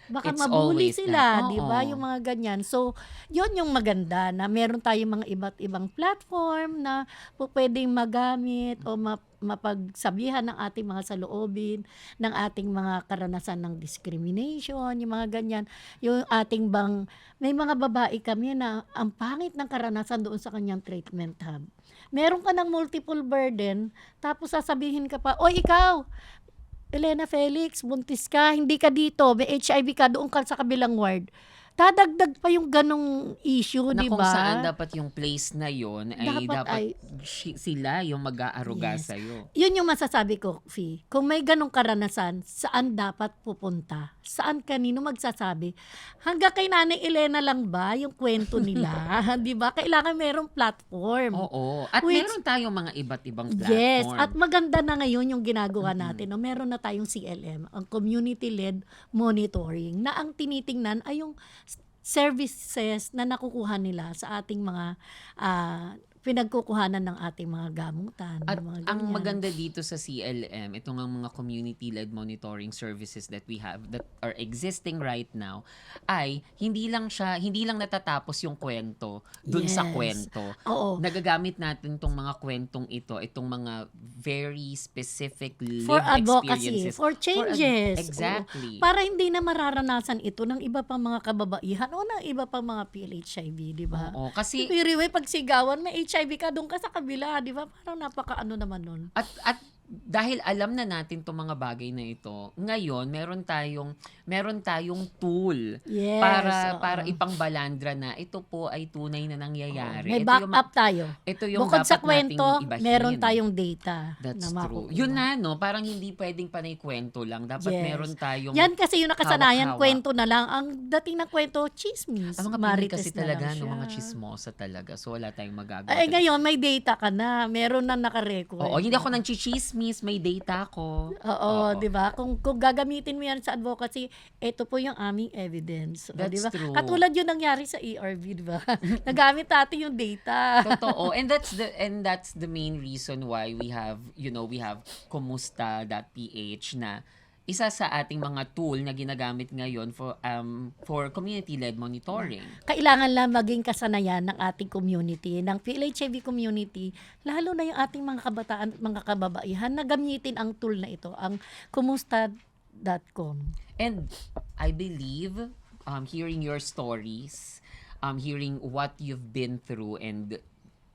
Baka It's mabuli always sila, that. di ba? Oo. Yung mga ganyan. So, yun yung maganda na meron tayong mga iba't ibang platform na pwedeng magamit o mapagsabihan ng ating mga saloobin, ng ating mga karanasan ng discrimination, yung mga ganyan. Yung ating may mga babae kami na ang pangit ng karanasan doon sa kanyang treatment hub. Meron ka ng multiple burden, tapos sasabihin ka pa, "Oy, ikaw, Elena Felix, buntis ka, hindi ka dito, may HIV ka, doon ka sa kabilang ward." Dadagdag pa yung ganong issue, Na di kung ba? saan dapat yung place na yon ay Dapat dapat ay- sila yung mag-aaruga Yes. sa'yo. Yun yung masasabi ko, Fee. Kung may ganong karanasan, saan dapat pupunta? Saan kanino magsasabi? Hanggang kay Nanay Elena lang ba yung kwento nila? Di ba? Kailangan merong platform. Oo. At Which- meron tayong mga iba't ibang platform. Yes, at maganda na ngayon yung ginagawa natin. No? Meron na tayong CLM, ang Community-Led Monitoring, na ang tinitingnan ay yung services na nakukuha nila sa ating mga pinagkukuhanan ng ating mga gamutan. At mga ang ganyan. maganda dito sa CLM, itong ang mga community-led monitoring services that we have that are existing right now, ay hindi lang natatapos yung kwento dun sa Yes. kwento. Oo. Nagagamit natin itong mga kwentong ito, itong mga very specific lived For advocacy, experiences. for changes. Exactly. Oo. Para hindi na mararanasan ito ng iba pang mga kababaihan o ng iba pang mga PLHIV, di ba? Oo, kasi Pero pag sigawan, may HIV ka, doon ka sa kabila, di ba? Parang napaka-ano naman nun. At dahil alam na natin itong mga bagay na ito, ngayon meron tayong tool Yes. para ipangbalandra na ito po ay tunay na nangyayari. May Ito backup tayo. ito yung Bukod sa dapat kwento, nating ibahin. meron tayong data That's na true. makukuha. Yun na, no? Parang hindi pwedeng panay kwento lang. Dapat Yes. meron tayong... Yan kasi yung nakasanayan, hawak-hawak. kwento na lang. Ang dating ng kwento, chismis. Ang mga Pinoy Marites kasi na talaga, lang no, siya. mga chismosa talaga. So, wala tayong magagawa. Ay, ngayon, may data ka na. Meron na nakarecord. Oo, hindi ako nang chichismis, may data ko. Oo, 'di ba? Kung gagamitin mo 'yan sa advocacy, ito po yung aming evidence. That's 'Di ba? true. Katulad 'yung nangyari sa ERV, 'di ba? Nagamit natin yung data. Totoo. And that's the main reason why we have kumusta.ph na isa sa ating mga tool na ginagamit ngayon for community-led monitoring. Kailangan lang maging kasanayan ng ating community, ng PLHIV community, lalo na yung ating mga kabataan at mga kababaihan na gamitin ang tool na ito, ang kumusta.com. And I believe, hearing your stories, hearing what you've been through and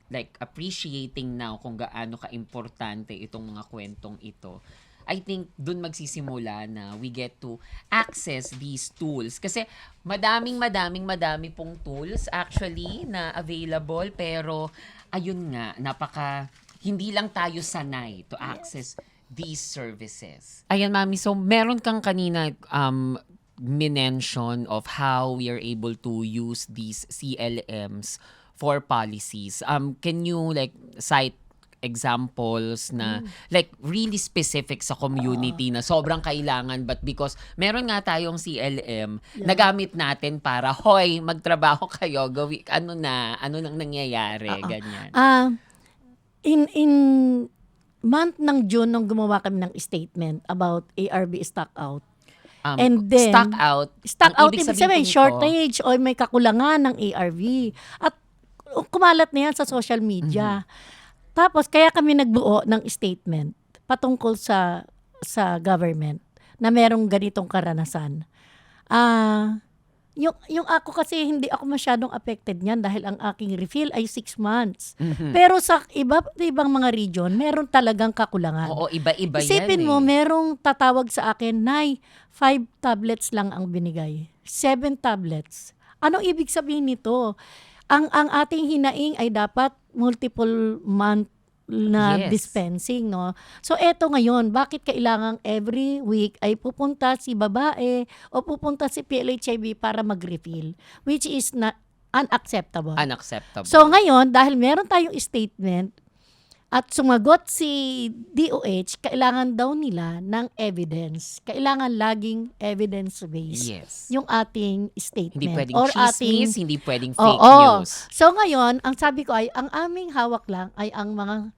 like appreciating now kung gaano ka-importante itong mga kwentong ito, I think dun magsisimula na we get to access these tools. Kasi madami pong tools actually na available, pero ayun nga, hindi lang tayo sanay to access these services. Ayan, Mami. So, meron kang kanina minention of how we are able to use these CLMs for policies. Can you like cite examples na like really specific sa community na sobrang kailangan, but because meron nga tayong CLM na gamit natin para, hoy, magtrabaho kayo, ano nang nangyayari, ganyan. In month ng June, nung gumawa kami ng statement about ARV stock out, and then stock out ang ibig ibig sabihin, nito, shortage o may kakulangan ng ARV. At kumalat na yan sa social media. Tapos, kaya kami nagbuo ng statement patungkol sa government na merong ganitong karanasan. Yung ako kasi, hindi ako masyadong affected niyan dahil ang aking refill ay 6 months. Pero sa ibang mga region, meron talagang kakulangan. Oo, iba-iba yan. Isipin mo, merong tatawag sa akin, Nay, 5 tablets lang ang binigay. 7 tablets. Anong ibig sabihin nito? Ang ating hinaing ay dapat multiple month na dispensing, no? So, eto ngayon, bakit kailangang every week ay pupunta si babae o pupunta si PLHIV para mag-refill? Which is unacceptable. So, ngayon, dahil meron tayong statement at sumagot si DOH, kailangan daw nila ng evidence. Kailangan laging evidence-based yung ating statement. Hindi pwedeng or chismis, hindi pwedeng fake news. So ngayon, ang sabi ko ay, ang aming hawak lang ay ang mga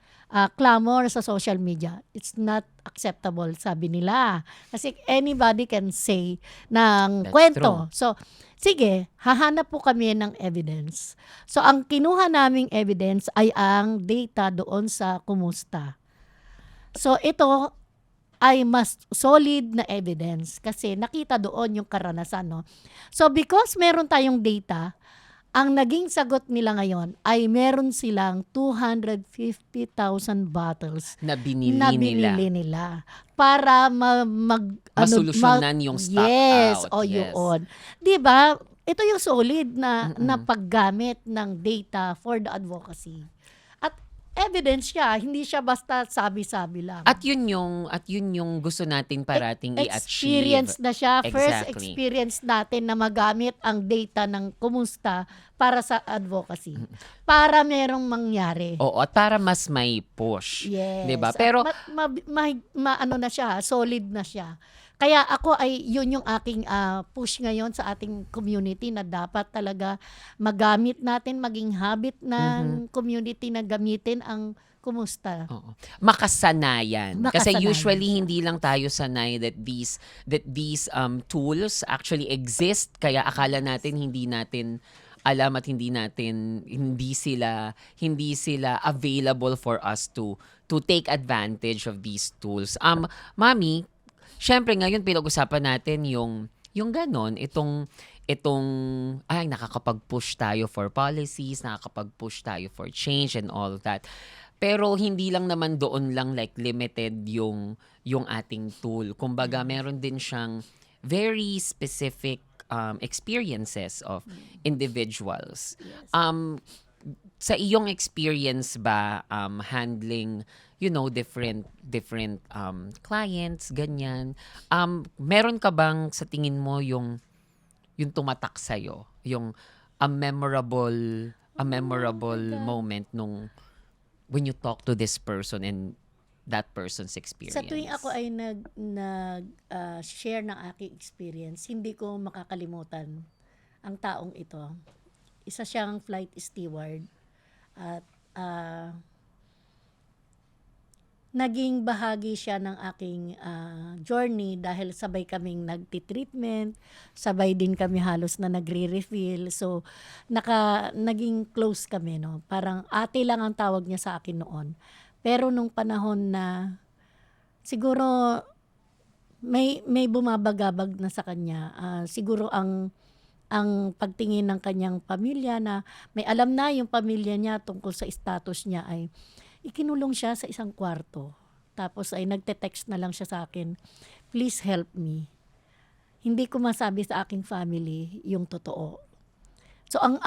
clamor sa social media. It's not acceptable, sabi nila. Kasi anybody can say ng That's kwento. true. So, sige, hahanap po kami ng evidence. So, ang kinuha naming evidence ay ang data doon sa kumusta. So, ito ay mas solid na evidence kasi nakita doon yung karanasan, no? So, because meron tayong data, ang naging sagot nila ngayon ay meron silang 250,000 bottles na binili nila para masolusyonan yung stock out. Yun. 'Di ba? Ito yung solid na paggamit ng data for the advocacy. At evidence siya, hindi siya basta sabi-sabi lang. At yun yung gusto natin parating i-achieve. Experience na siya. First Exactly. experience natin na magamit ang data ng kumusta para sa advocacy. Para merong mangyari. Oo, at para mas may push. Yes. 'Di ba? Pero ano na siya, solid na siya. Kaya ako ay yun yung aking push ngayon sa ating community na dapat talaga magamit natin, maging habit ng community na gamitin ang kumusta. Oo. Makasanayan. Kasi Makasanayan usually siya. hindi lang tayo sanay that these tools actually exist, kaya akala natin hindi natin alam at hindi sila available for us to take advantage of these tools. Mami, syempre ngayon pinag-usapan natin yung ganon, itong nakakapag-push tayo for policies, nakakapag-push tayo for change and all that. Pero hindi lang naman doon lang like limited yung ating tool. Kumbaga meron din siyang very specific experiences of individuals. Sa iyong experience ba handling different clients, ganyan, meron ka bang sa tingin mo yung tumatak sa'yo, yung a memorable moment when you talk to this person and that person's experience? Sa tuwing ako ay share ng aking experience, hindi ko makakalimutan ang taong ito. Isa siyang flight steward at naging bahagi siya ng aking journey dahil sabay kaming nagti-treatment, sabay din kami halos na nagre-refill. So, naging close kami, no? Parang ate lang ang tawag niya sa akin noon. Pero nung panahon na siguro may bumabagabag na sa kanya, siguro ang pagtingin ng kanyang pamilya na may alam na yung pamilya niya tungkol sa status niya ay ikinulong siya sa isang kwarto. Tapos ay nagte-text na lang siya sa akin, "Please help me." Hindi ko masabi sa aking family yung totoo. So ang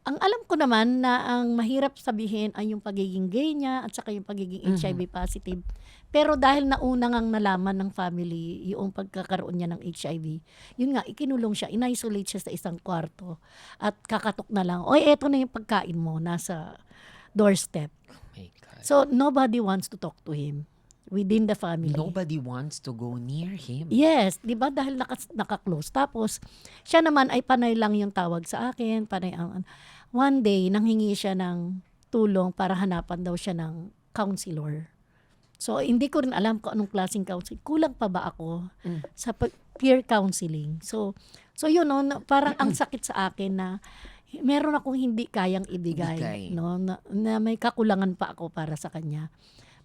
alam ko naman na ang mahirap sabihin ay yung pagiging gay niya at saka yung pagiging HIV positive. Pero dahil nauna ngang nalaman ng family yung pagkakaroon niya ng HIV, yun nga, ikinulong siya, in-isolate siya sa isang kwarto at kakatok na lang, "Oy, eto na yung pagkain mo, nasa doorstep." Oh my God. So, nobody wants to talk to him within the family. Nobody wants to go near him. Yes, 'di ba dahil naka-close. Tapos siya naman ay panay lang yung tawag sa akin, panay ang one day nanghingi siya ng tulong para hanapan daw siya ng counselor. So hindi ko rin alam kung anong klaseng counseling. Kulang pa ba ako sa peer counseling? So yun no, parang ang sakit sa akin na meron akong hindi kayang ibigay, no, na may kakulangan pa ako para sa kanya.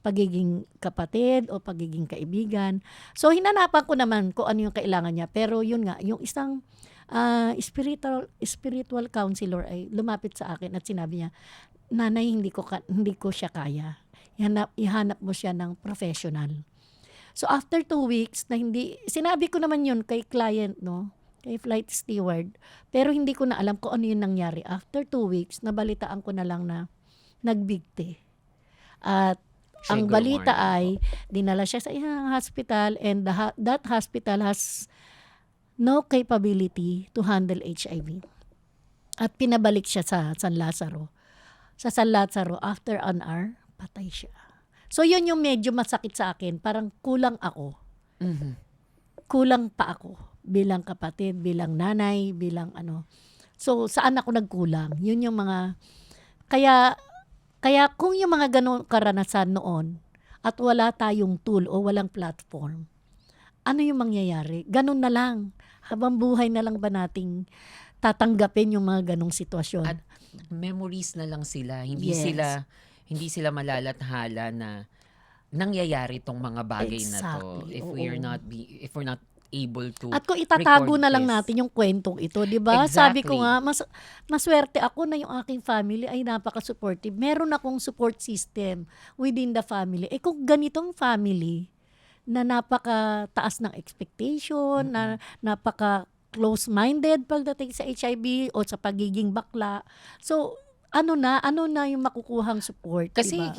Pagiging kapatid o pagiging kaibigan. So hinanapan ko naman kung ano yung kailangan niya. Pero yun nga, yung isang spiritual counselor ay lumapit sa akin at sinabi niya, "Nanay, hindi ko siya kaya. Ihanap mo siya ng professional." So after 2 weeks na sinabi ko naman yun kay client, no, kay flight steward, pero hindi ko na alam kung ano yung nangyari. After 2 weeks, nabalitaan ko na lang na nagbigti. At ang Trigger balita warning ay dinala siya sa isang hospital and that hospital has no capability to handle HIV. At pinabalik siya sa San Lazaro. Sa San Lazaro, after an hour, patay siya. So yun yung medyo masakit sa akin. Parang kulang ako. Mhm. Kulang pa ako bilang kapatid, bilang nanay, bilang ano. So saan ako nagkulang? Yun yung mga kaya kung yung mga ganong karanasan noon at wala tayong tool o walang platform, ano yung mangyayari? Ganon na lang. Habang buhay na lang ba nating tatanggapin yung mga ganong sitwasyon? At memories na lang sila. Hindi Yes. sila malalathala na nangyayari tong mga bagay na to Exactly, if oo. if we're not able to At kung itatago record na lang this. natin yung kwentong ito, 'di ba? Sabi ko Exactly. nga, maswerte ako na yung aking family ay napaka-supportive. Meron akong support system within the family. Kung ganitong family na napaka-taas ng expectation, na napaka close-minded pagdating sa HIV o sa pagiging bakla. So, ano na yung makukuhang support, 'di Kasi ba?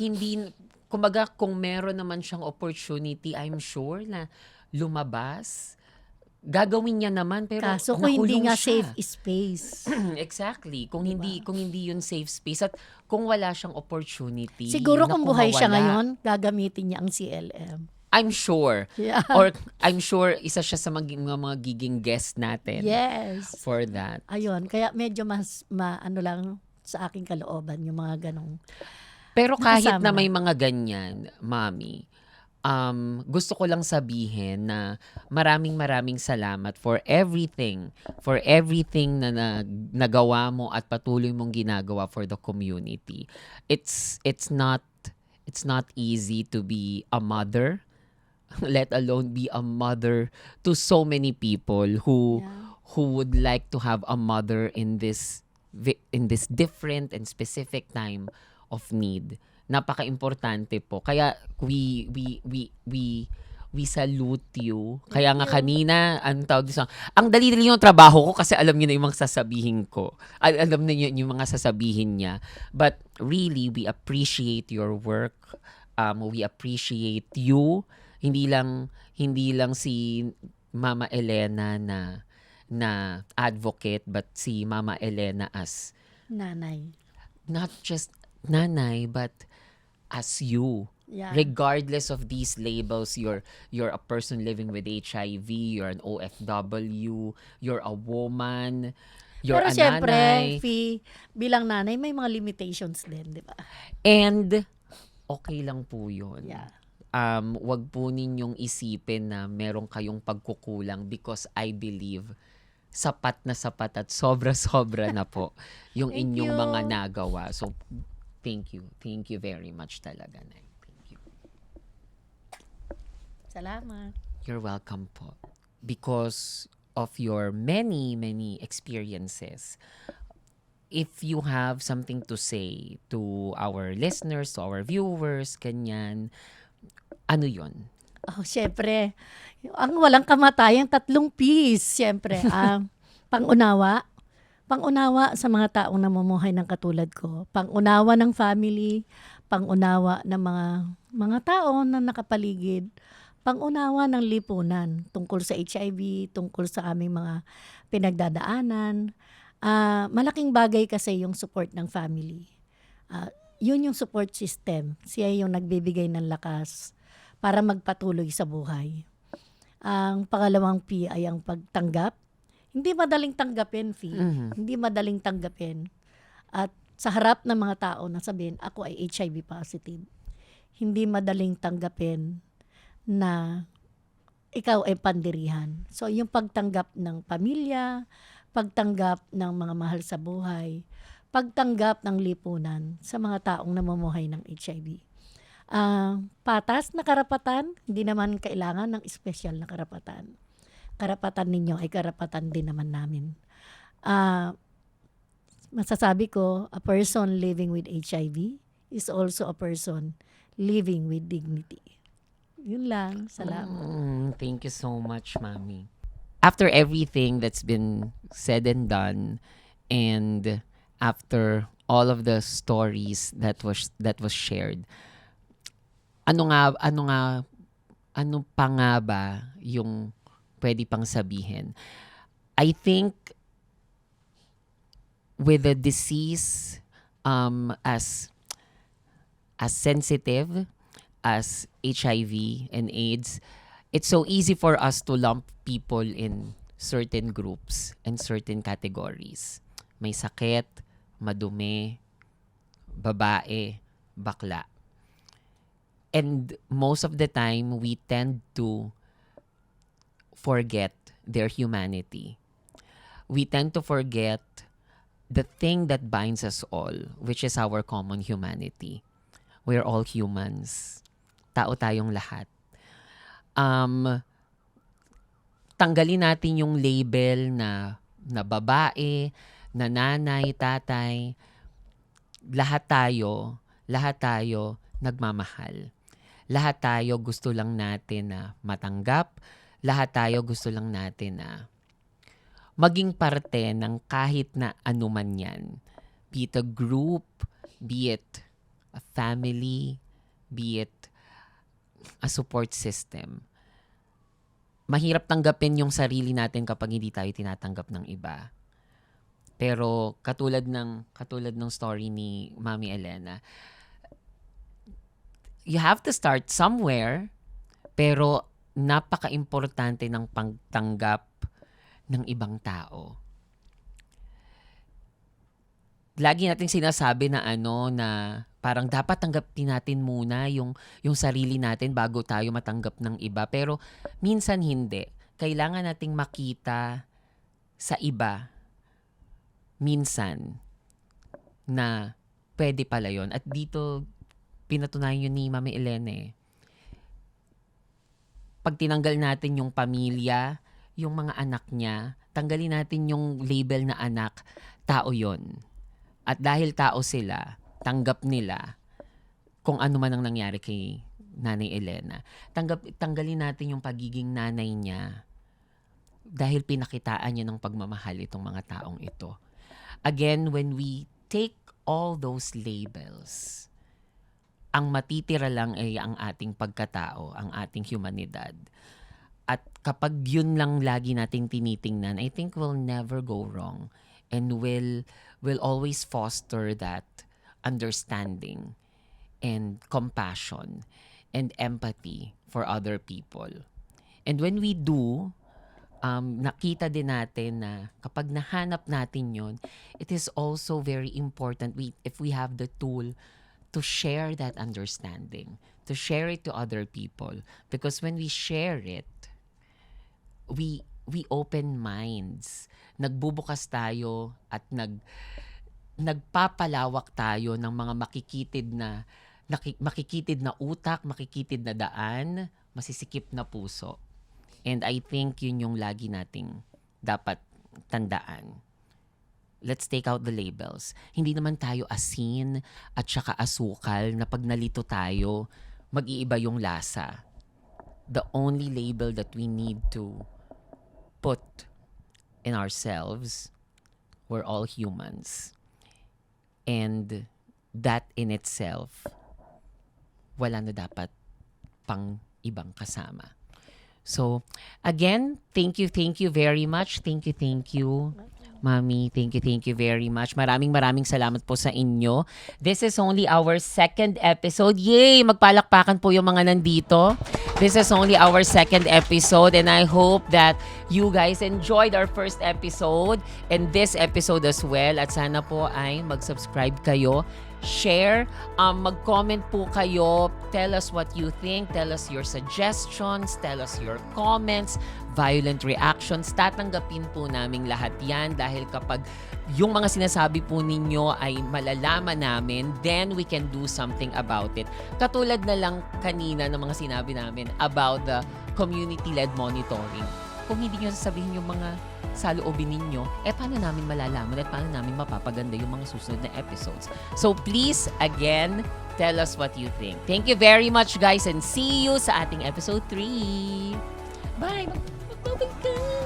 kumbaga kung meron naman siyang opportunity, I'm sure na lumabas, gagawin niya naman pero Kaso kung hindi nakulong nga siya. safe space. Exactly. Kung hindi yun safe space at kung wala siyang opportunity, Siguro kung naku, buhay siya mawala. ngayon, gagamitin niya ang CLM. I'm sure. Yeah. Or I'm sure isa siya sa mga giging guest natin Yes. for that. Ayun, kaya medyo mas ano lang sa aking kalooban yung mga ganong Pero kahit nakasama na na. may mga ganyan, Mami, gusto ko lang sabihin na maraming salamat for everything na nagawa mo at patuloy mong ginagawa for the community. It's not easy to be a mother, let alone be a mother to so many people who would like to have a mother in this different and specific time of need. Napaka-importante po. Kaya we salute you. Kaya nga kanina, ang dali-dali yung trabaho ko kasi alam niyo na yung mga sasabihin ko. Alam niyo yung mga sasabihin niya. But really, we appreciate your work. We appreciate you. Hindi lang si Mama Elena na advocate, but si Mama Elena as nanay. not just nanay, but as you. Yeah. Regardless of these labels, you're a person living with HIV, you're an OFW, you're a woman, you're Pero a syempre, nanay. bilang nanay, may mga limitations din, di ba? And okay lang po yun. Yeah. wag po ninyong isipin na meron kayong pagkukulang because I believe sapat na sapat at sobra-sobra na po yung Thank inyong you. mga nagawa. So, thank you. Thank you very much talaga, Nay. Thank you. Salamat. You're welcome po. Because of your many, many experiences, if you have something to say to our listeners, to our viewers, ganyan, ano yun? Oh, syempre, ang walang kamatayang 3 Ps, syempre. Pangunawa. Pangunawa sa mga taong namumuhay ng katulad ko. Pangunawa ng family, pangunawa ng mga tao na nakapaligid, pangunawa ng lipunan tungkol sa HIV, tungkol sa aming mga pinagdadaanan. Malaking bagay kasi yung support ng family. Yun yung support system. Siya yung nagbibigay ng lakas para magpatuloy sa buhay. Ang pangalawang P ay ang pagtanggap. Hindi madaling tanggapin, Fi. Hindi madaling tanggapin. At sa harap ng mga tao na sabihin, ako ay HIV positive. Hindi madaling tanggapin na ikaw ay pandirihan. So, yung pagtanggap ng pamilya, pagtanggap ng mga mahal sa buhay, pagtanggap ng lipunan sa mga taong namumuhay ng HIV. Patas na karapatan, hindi naman kailangan ng espesyal na karapatan. Karapatan ninyo ay karapatan din naman namin. Masasabi ko, a person living with HIV is also a person living with dignity. Yun lang. Salamat. Thank you so much, Mami. After everything that's been said and done, and after all of the stories that was shared, ano pa nga ba yung pwede pang sabihin? I think with the disease as sensitive as HIV and AIDS, it's so easy for us to lump people in certain groups and certain categories. May sakit, madumi, babae, bakla. And most of the time, we tend to forget their humanity. We tend to forget the thing that binds us all, which is our common humanity. We're all humans. Tao tayong lahat. Tanggalin natin yung label na babae, na nanay, tatay. Lahat tayo nagmamahal. Lahat tayo gusto lang natin na matanggap. Lahat tayo gusto lang natin na maging parte ng kahit na anuman yan. Be it a group, be it a family, be it a support system. Mahirap tanggapin yung sarili natin kapag hindi tayo tinatanggap ng iba. Pero katulad ng story ni Mami Elena, you have to start somewhere, pero napaka-importante ng pagtanggap ng ibang tao. Lagi nating sinasabi na na parang dapat tanggapin natin muna yung sarili natin bago tayo matanggap ng iba. Pero minsan hindi. Kailangan nating makita sa iba minsan na pwede pala yun. At dito pinatunayan yun ni Mami Elena. Pag tinanggal natin yung pamilya, yung mga anak niya, tanggalin natin yung label na anak, tao yon. At dahil tao sila, tanggap nila kung ano man ang nangyari kay Nanay Elena. Tanggalin natin yung pagiging nanay niya dahil pinakitaan niya ng pagmamahal itong mga taong ito. Again, when we take all those labels, ang matitira lang ay ang ating pagkatao, ang ating humanidad. At kapag yun lang lagi nating tinitingnan, I think we'll never go wrong. And will always foster that understanding and compassion and empathy for other people. And when we do, nakita din natin na kapag nahanap natin yun, it is also very important if we have the tool to share that understanding, to share it to other people. Because when we share it, we open minds. Nagbubukas tayo at nagpapalawak tayo ng mga makikitid na utak, makikitid na daan, masisikip na puso. And I think yun yung lagi nating dapat tandaan. Let's take out the labels. Hindi naman tayo asin at saka asukal na pag nalito tayo, mag-iiba yung lasa. The only label that we need to put in ourselves, we're all humans. And that in itself, wala na dapat pang ibang kasama. So, again, thank you very much. Thank you, Mami. Thank you very much. Maraming salamat po sa inyo. This is only our second episode. Yay! Magpalakpakan po yung mga nandito. This is only our second episode and I hope that you guys enjoyed our first episode and this episode as well. At sana po ay mag-subscribe kayo, share, mag-comment po kayo, tell us what you think, tell us your suggestions, tell us your comments, violent reactions. Tatanggapin po namin lahat yan dahil kapag yung mga sinasabi po ninyo ay malalaman namin, then we can do something about it. Katulad na lang kanina ng mga sinabi namin about the community-led monitoring. Kung hindi nyo sasabihin yung mga saloobin ninyo, paano namin malalaman at paano namin mapapaganda yung mga susunod na episodes? So please, again, tell us what you think. Thank you very much, guys, and see you sa ating episode 3. Bye! Magbabay ka!